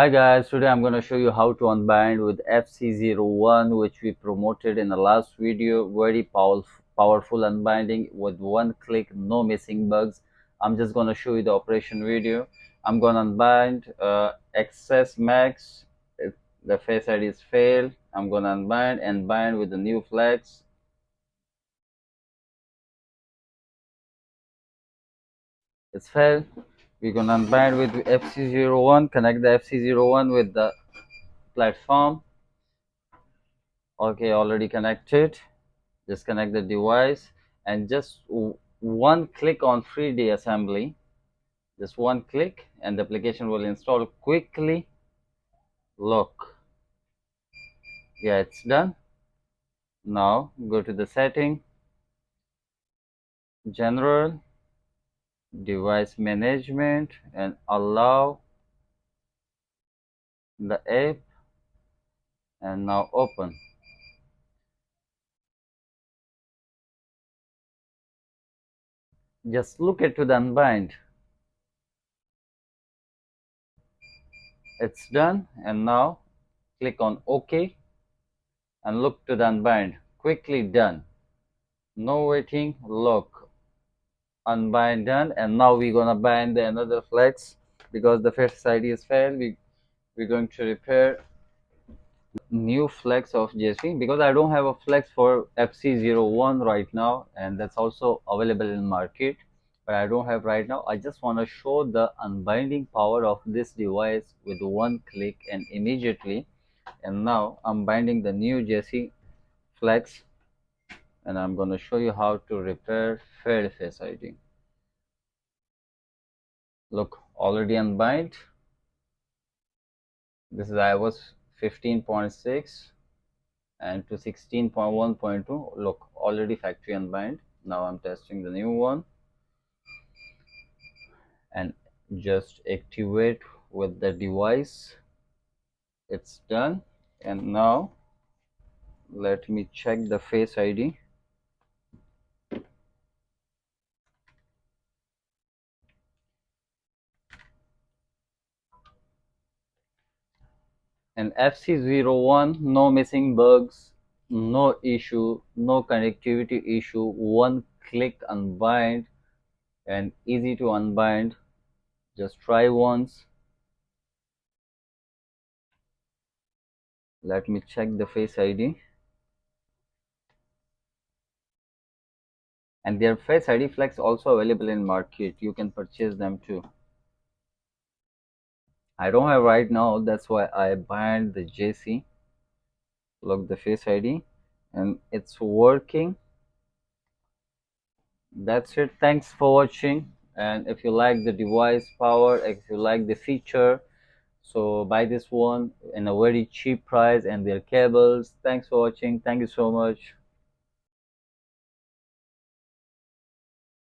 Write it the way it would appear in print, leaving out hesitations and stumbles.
Hi guys, today I'm going to show you how to unbind with FC01, which we promoted in the last video. Very powerful unbinding with one click, no missing bugs. I'm just going to show you the operation video. I'm going to unbind excess max. If the face ID is failed, I'm going to unbind and bind with the new flex. It's failed. We're going to unbind with FC01, connect the FC01 with the platform. Okay, already connected. Just connect the device and just one click on 3D assembly. Just one click and the application will install quickly. Look, yeah, it's done. Now go to the setting, general, device management, and allow the app, and now open. Just look at to the unbind. It's done, and now click on OK and look to the unbind. Quickly done. No waiting. Look, unbind done, and now we're gonna bind the another flex because the face ID is failed. We're going to repair new flex of JSP because I don't have a flex for FC01 right now, and that's also available in market, but I don't have right now. I just want to show the unbinding power of this device with one click and immediately. And now I'm binding the new JC flex, and I'm going to show you how to repair failed face ID. Look, already unbind. This is iOS 15.6 and to 16.1.2. Look, already factory unbind. Now I'm testing the new one and just activate with the device. It's done, and now let me check the face ID. And FC01, no missing bugs, no issue, no connectivity issue. One click unbind and easy to unbind. Just try once. Let me check the face ID. And their face ID flex also available in market. You can purchase them too. I don't have right now, that's why I bind the JC. Look, the face ID, and it's working. That's it. Thanks for watching, and if you like the device power, if you like the feature, so buy this one in a very cheap price, and their cables. Thanks for watching. Thank you so much.